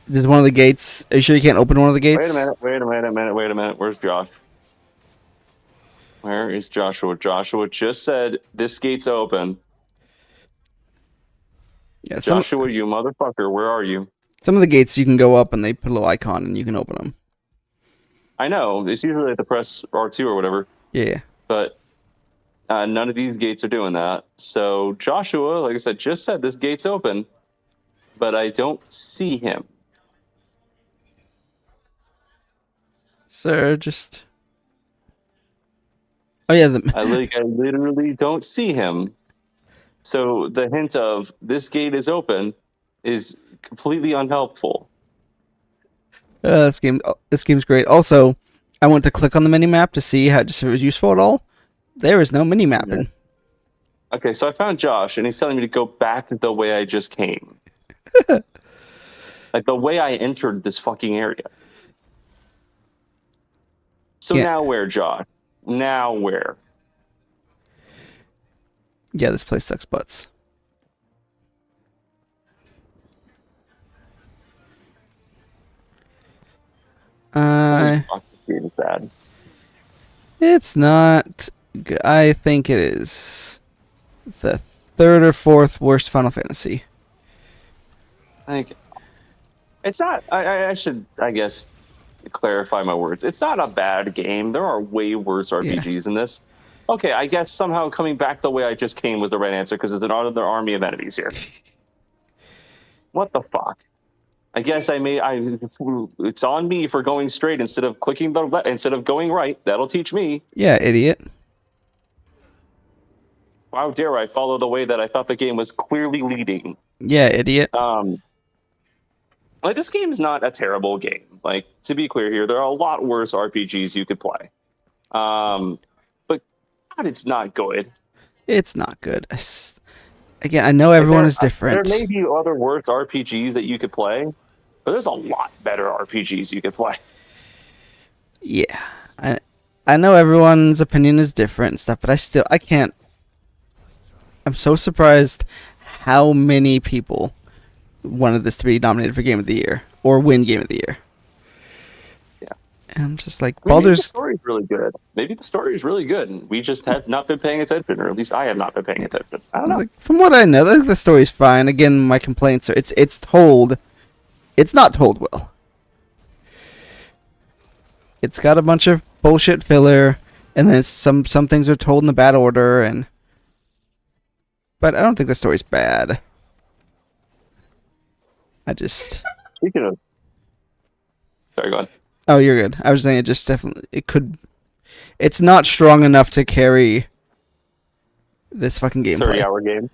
There's one of the gates. Are you sure you can't open one of the gates? Wait a minute. Where's Josh? Where is Joshua? Joshua just said this gate's open. Yeah, Joshua, you motherfucker, where are you? some of the gates you can go up and they put a little icon and you can open them. I know it's usually at the press R2 or whatever, Yeah. but none of these gates are doing that. So Joshua, like I said, just said this gate's open, but I don't see him. Sir, just. Oh yeah, I literally don't see him. So the hint of this gate is open is completely unhelpful. This game's great. Also, I went to click on the mini map to see how just if it was useful at all. There is no mini mapping. Okay, so I found Josh, and he's telling me to go back the way I just came. Like the way I entered this fucking area. So Yeah. now where, Josh? Now where? Yeah, this place sucks butts. Holy fuck, this game is bad. It's not. I think it is the third or fourth worst Final Fantasy. Like, it's not. I should, I guess, clarify my words. It's not a bad game. There are way worse RPGs than this. Okay, I guess somehow coming back the way I just came was the right answer because there's another army of enemies here. What the fuck? I guess it's on me for going straight instead of instead of going right. That'll teach me. Yeah, idiot. How dare I follow the way that I thought the game was clearly leading? Yeah, idiot. Like, this game is not a terrible game. Like, to be clear here, there are a lot worse RPGs you could play. But God, it's not good. It's not good. Again, I know everyone is different. There may be other worse RPGs that you could play, but there's a lot better RPGs you could play. Yeah, I know everyone's opinion is different and stuff, but I can't. I'm so surprised how many people wanted this to be nominated for Game of the Year or win Game of the Year. Yeah, and I'm just like, maybe the story's really good. Maybe the story is really good, and we just have not been paying attention, or at least I have not been paying attention. I don't know. Like, from what I know, the story's fine. Again, my complaints are it's told. It's not told well. It's got a bunch of bullshit filler, and then some things are told in a bad order, but I don't think the story's bad. Speaking of, sorry, go on. Oh, you're good. I was saying it's not strong enough to carry this fucking gameplay. 30-hour game.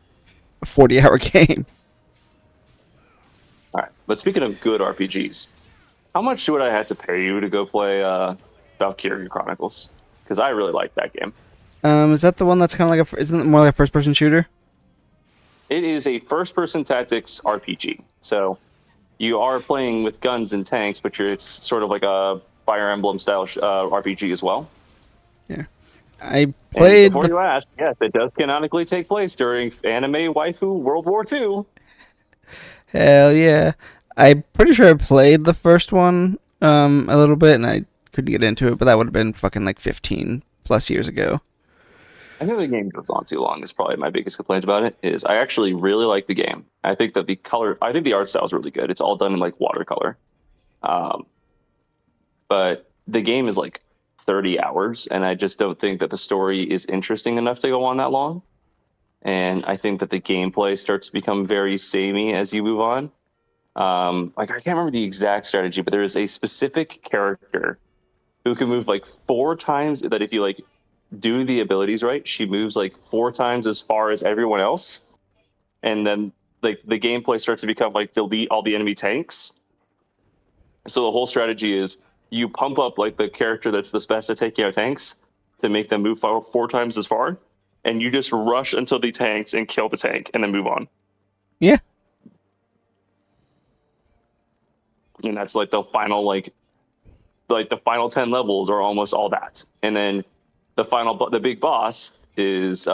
A 40-hour game. All right, but speaking of good RPGs, how much would I have to pay you to go play Valkyria Chronicles? Because I really like that game. Is that the one that's kind of like isn't it more like a first-person shooter? It is a first-person tactics RPG. So you are playing with guns and tanks, but it's sort of like a Fire Emblem style RPG as well. Yeah, I played. And before you ask, yes, it does canonically take place during anime waifu World War II. Hell yeah! I'm pretty sure I played the first one a little bit, and I couldn't get into it, but that would have been fucking like 15 plus years ago. I think the game goes on too long. Is probably my biggest complaint about it. Is I actually really like the game. I think that the art style is really good. It's all done in like watercolor, but the game is like 30 hours, and I just don't think that the story is interesting enough to go on that long. And I think that the gameplay starts to become very samey as you move on. Like, I can't remember the exact strategy, but there is a specific character who can move like 4 times. That if you like do the abilities right, she moves like 4 times as far as everyone else, and then like the gameplay starts to become like delete all the enemy tanks. So the whole strategy is you pump up like the character that's the best at taking out tanks to make them move 4 times as far, and you just rush until the tanks and kill the tank and then move on. Yeah. And that's like the final the final 10 levels are almost all that. And then the big boss is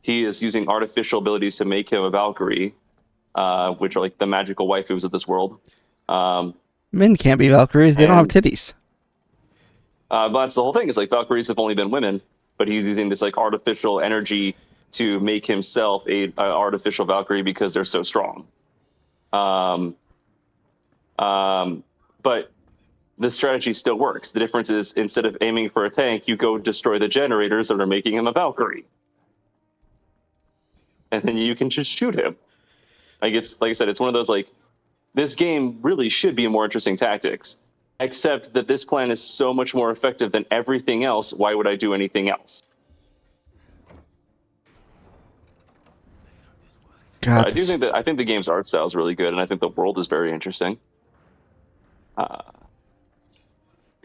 he is using artificial abilities to make him a Valkyrie, which are like the magical waifus of this world. Men can't be Valkyries. They don't have titties. But that's the whole thing. Is like Valkyries have only been women, but he's using this like artificial energy to make himself a artificial Valkyrie because they're so strong. But the strategy still works. The difference is instead of aiming for a tank, you go destroy the generators that are making him a Valkyrie. And then you can just shoot him. Like I said, it's one of those like, this game really should be a more interesting tactics, except that this plan is so much more effective than everything else. Why would I do anything else? God, I think the game's art style is really good, and I think the world is very interesting.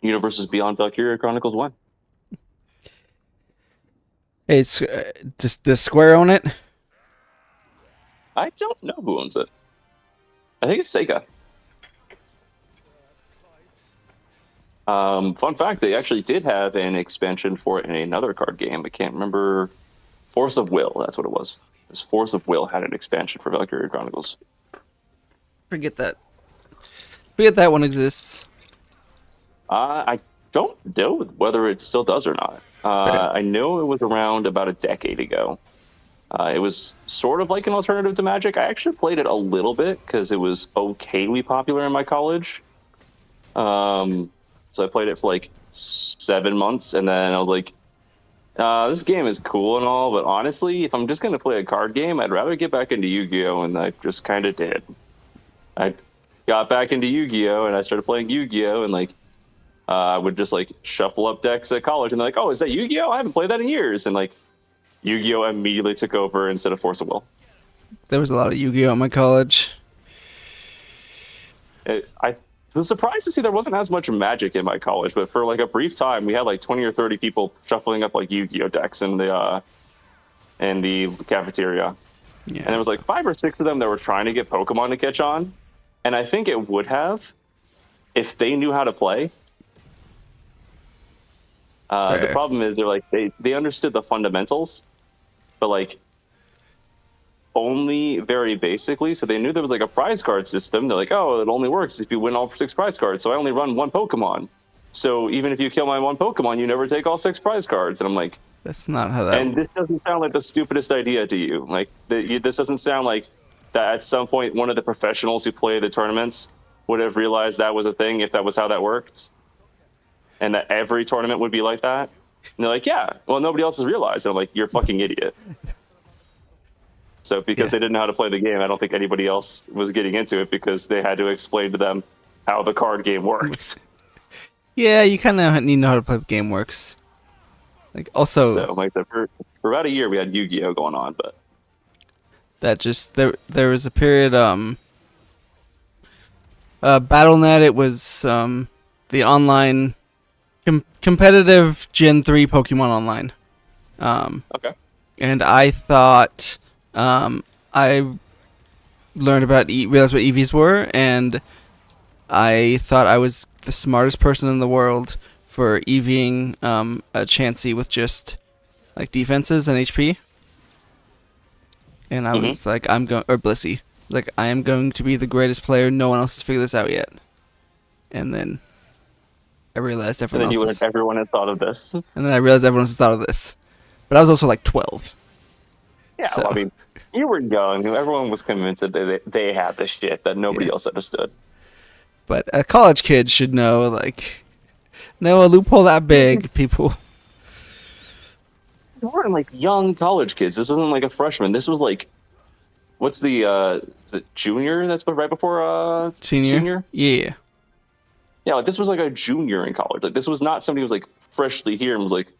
Universes Beyond Valkyria Chronicles 1. Hey, it's does Square own it? I don't know who owns it. I think it's Sega. Fun fact, they actually did have an expansion for it in another card game. I can't remember Force of Will. That's what it was. This Force of Will had an expansion for Valkyria Chronicles. Forget that. Forget that one exists. I don't know whether it still does or not. Fair. I know it was around about a decade ago. It was sort of like an alternative to Magic. I actually played it a little bit because it was okayly popular in my college. So I played it for like 7 months, and then I was like, this game is cool and all, but honestly, if I'm just going to play a card game, I'd rather get back into Yu-Gi-Oh! And I just kind of did. I got back into Yu-Gi-Oh! And I started playing Yu-Gi-Oh! And like, I would just like shuffle up decks at college, and they're like, oh, is that Yu-Gi-Oh? I haven't played that in years. And like, Yu-Gi-Oh! Immediately took over instead of Force of Will. There was a lot of Yu-Gi-Oh in my college. I was surprised to see there wasn't as much Magic in my college, but for like a brief time, we had like 20 or 30 people shuffling up like Yu-Gi-Oh decks in the cafeteria. Yeah. And there was like 5 or 6 of them that were trying to get Pokemon to catch on, and I think it would have if they knew how to play. The problem is they're like they understood the fundamentals, but like only very basically. So they knew there was like a prize card system. They're like, oh, it only works if you win all 6 prize cards. So I only run 1 Pokemon. So even if you kill my 1 Pokemon, you never take all 6 prize cards. And I'm like, that's not how that. And this doesn't sound like the stupidest idea to you. Like this doesn't sound like that. At some point, one of the professionals who play the tournaments would have realized that was a thing if that was how that worked, and that every tournament would be like that. And they're like, yeah, well, nobody else has realized. And I'm like, you're a fucking idiot. So because they didn't know how to play the game, I don't think anybody else was getting into it because they had to explain to them how the card game works. Yeah, you kind of need to know how to play the game works. Like also, so like I said, for about a year we had Yu-Gi-Oh going on, but that just there was a period BattleNet. It was the online competitive Gen 3 Pokemon Online. Okay. And I thought I learned about realized what EVs were, and I thought I was the smartest person in the world for EVing a Chansey with just like defenses and HP. And I was like, or Blissey. Like, I am going to be the greatest player. No one else has figured this out yet. And then I realized everyone else. Everyone has thought of this. And then I realized everyone else has thought of this. But I was also like 12. Yeah, so. Well, I mean, you were young. Everyone was convinced that they had this shit that nobody else understood. But a college kid should know, like, no, a loophole that big, people. These weren't like young college kids. This wasn't like a freshman. This was like, what's the junior? That's right before senior. Yeah. Yeah, like this was like a junior in college. Like this was not somebody who was like freshly here and was like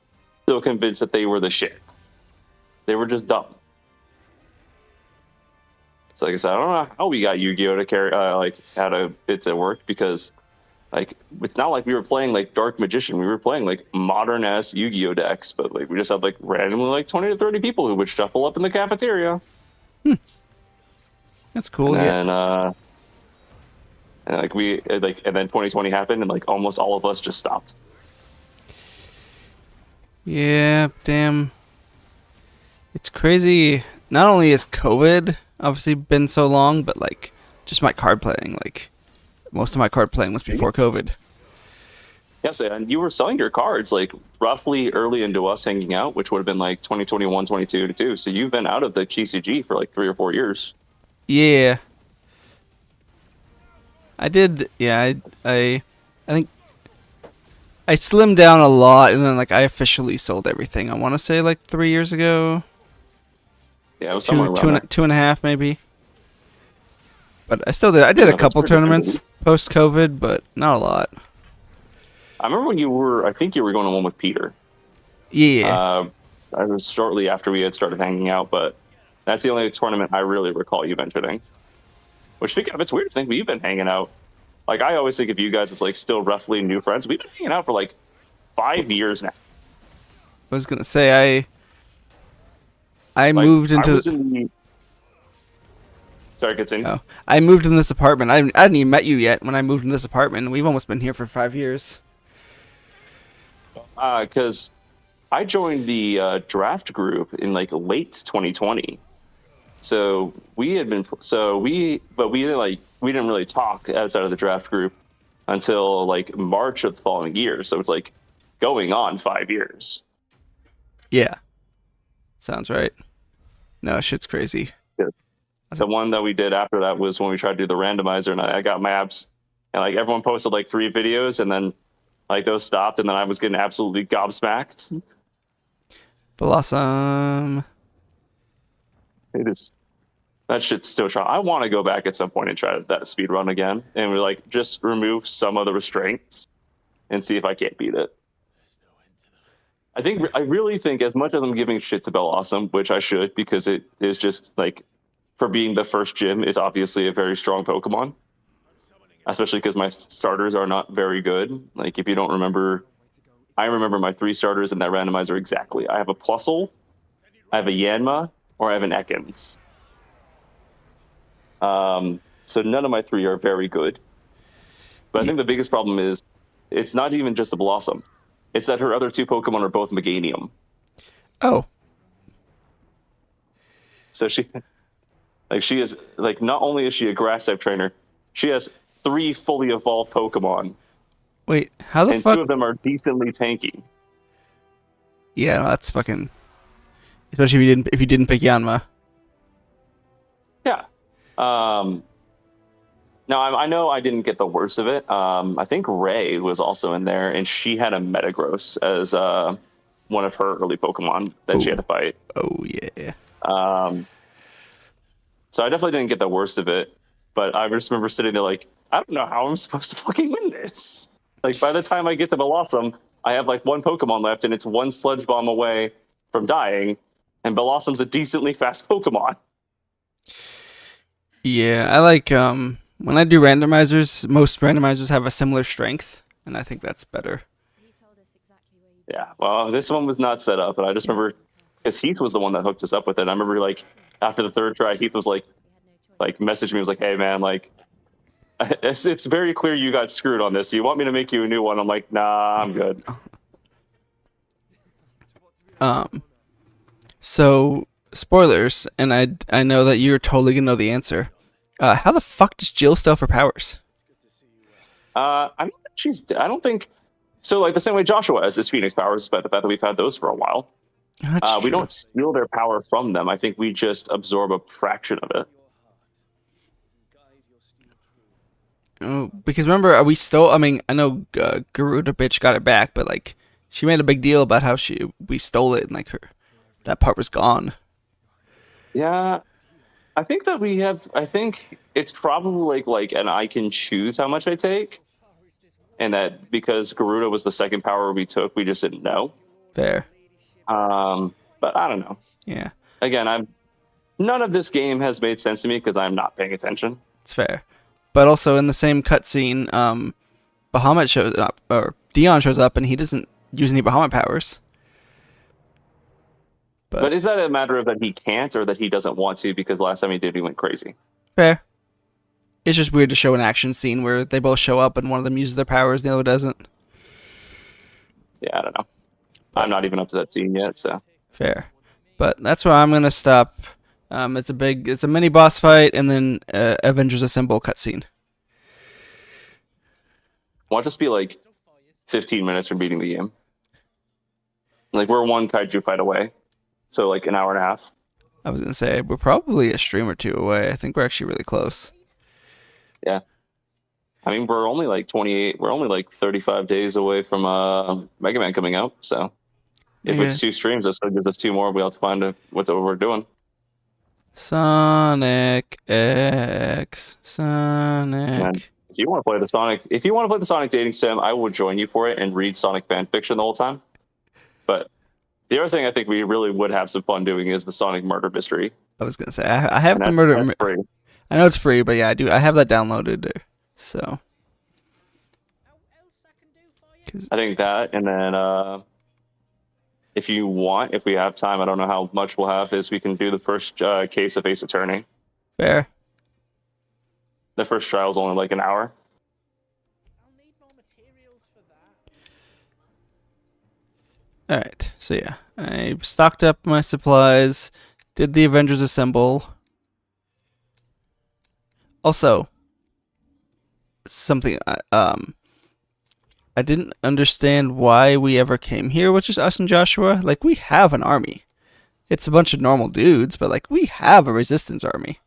so convinced that they were the shit. They were just dumb. So like I said, I don't know how we got Yu-Gi-Oh to carry like how to it to work, because like it's not like we were playing like Dark Magician. We were playing like modern ass Yu-Gi-Oh decks, but like we just had like randomly like 20 to 30 people who would shuffle up in the cafeteria. That's cool. And and then 2020 happened, and like almost all of us just stopped. Yeah, damn. It's crazy. Not only has COVID obviously been so long, but like just my card playing. Like most of my card playing was before COVID. Yes, and you were selling your cards like roughly early into us hanging out, which would have been like 2021, 22 too. So you've been out of the TCG for like 3 or 4 years. Yeah. I did. Yeah, I think I slimmed down a lot, and then like I officially sold everything. I want to say like 3 years ago. Yeah, it was somewhere around there. 2.5 maybe. But I still did. I did a couple tournaments post COVID, but not a lot. I remember when I think you were going to one with Peter. Yeah. I was shortly after we had started hanging out, but that's the only tournament I really recall you mentioning. Which, speaking of, it's weird to think we've been hanging out. Like, I always think of you guys as like still roughly new friends. We've been hanging out for like 5 years now. I was gonna say I moved into. Sorry, continue. Oh, I moved in this apartment. I hadn't even met you yet when I moved in this apartment. We've almost been here for 5 years. Because I joined the draft group in like late 2020. So we had been but we didn't really talk outside of the draft group until like March of the following year. So it's like going on 5 years. Yeah, sounds right. No, shit's crazy. Yes. The one that we did after that was when we tried to do the randomizer, and I got maps, and like everyone posted like 3 videos, and then like those stopped, and then I was getting absolutely gobsmacked. Blossom. It is that shit's still trying. I want to go back at some point and try that speed run again, and we like just remove some of the restraints and see if I can't beat it. I really think, as much as I'm giving shit to Awesome, which I should, because it is just like, for being the first gym, it's obviously a very strong Pokemon. Especially because my starters are not very good. Like, if you don't remember, I remember my 3 starters in that randomizer exactly. I have a Plusle, I have a Yanma, or I have an Ekans. So none of my 3 are very good. But I think the biggest problem is it's not even just a Blossom. It's that her other 2 Pokemon are both Meganium. Oh. So she is like, not only is she a grass type trainer, she has 3 fully evolved Pokemon. Wait, how the and fuck? 2 of them are decently tanky. Yeah, that's fucking. Especially if you didn't pick Yanma. Yeah. Now I know I didn't get the worst of it. I think Ray was also in there, and she had a Metagross as one of her early Pokemon that she had to fight. Oh yeah. So I definitely didn't get the worst of it, but I just remember sitting there like, I don't know how I'm supposed to fucking win this. Like, by the time I get to Blossom, I have like 1 Pokemon left, and it's 1 Sludge Bomb away from dying, and Blossom's a decently fast Pokemon. Yeah, I like when I do randomizers, most randomizers have a similar strength, and I think that's better. Yeah, well, this one was not set up, and I just remember, because Heath was the one that hooked us up with it. I remember like after the 3rd try, Heath was like messaged me, was like, "Hey man, like it's very clear you got screwed on this. Do you want me to make you a new one?" I'm like, "Nah, I'm good." So spoilers, and I know that you're totally gonna know the answer. How the fuck does Jill still have her powers? I don't think so. Like the same way Joshua has his Phoenix powers, despite the fact that we've had those for a while. That's We true. don't steal their power from them. I think we just absorb a fraction of it. Oh, because remember, we stole. I mean, I know Garuda bitch got it back, but like, she made a big deal about how we stole it, and like that part was gone. Yeah, I think that we have. I think it's probably like, and I can choose how much I take, and that because Garuda was the second power we took, we just didn't know. Fair. But I don't know. Yeah, Again, none of this game has made sense to me because I'm not paying attention. it's fair. But also in the same cutscene, Bahamut shows up, or Dion shows up, and he doesn't use any Bahamut powers. But is that a matter of that he can't or that he doesn't want to? Because last time he did, he went crazy. Fair. It's just weird to show an action scene where they both show up and one of them uses their powers, the other doesn't. Yeah, I don't know. I'm not even up to that scene yet, so. Fair. But that's where I'm gonna stop. It's a mini boss fight, and then Avengers Assemble cutscene. Won't just be like 15 minutes from beating the game. Like, we're 1 kaiju fight away, so like an hour and a half. I was gonna say we're probably a stream or 2 away. I think we're actually really close. Yeah. I mean, we're only like 28. We're only like 35 days away from Mega Man coming out. So if it's 2 streams, that gives us 2 more. We'll have to find what we're doing. Sonic X. Sonic. And if you want to play the Sonic dating sim, I will join you for it and read Sonic fan fiction the whole time. But the other thing I think we really would have some fun doing is the Sonic murder mystery. I was gonna say I have the murder. Free. I know it's free, but yeah, I do. I have that downloaded. So I think that, and then if you want, if we have time, I don't know how much we'll have, is we can do the first case of Ace Attorney. fair. The first trial is only like an hour. All right. So yeah, I stocked up my supplies. Did the Avengers Assemble. Also, something I didn't understand why we ever came here, which is us and Joshua. Like, we have an army. It's a bunch of normal dudes, but like, we have a resistance army.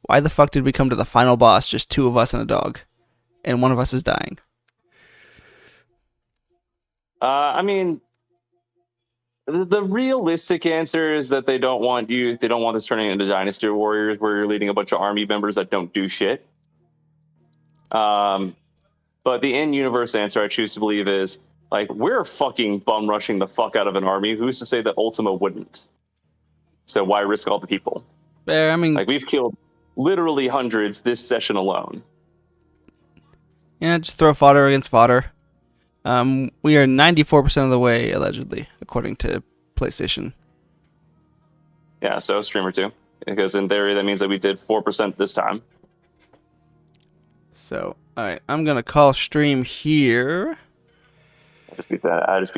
Why the fuck did we come to the final boss, just two of us and a dog, and one of us is dying? I mean, the realistic answer is that they don't want you. They don't want this turning into Dynasty Warriors, where you're leading a bunch of army members that don't do shit. But the in-universe answer I choose to believe is like we're fucking bum rushing the fuck out of an army. Who's to say that Ultima wouldn't? So why risk all the people? There, I mean, Like we've killed literally hundreds this session alone. yeah, just throw fodder against fodder. We are 94% of the way, allegedly, according to PlayStation. Yeah, so streamer two, because in theory that means that we did 4% this time. So, all right, I'm gonna call stream here. I just beat that. I just beat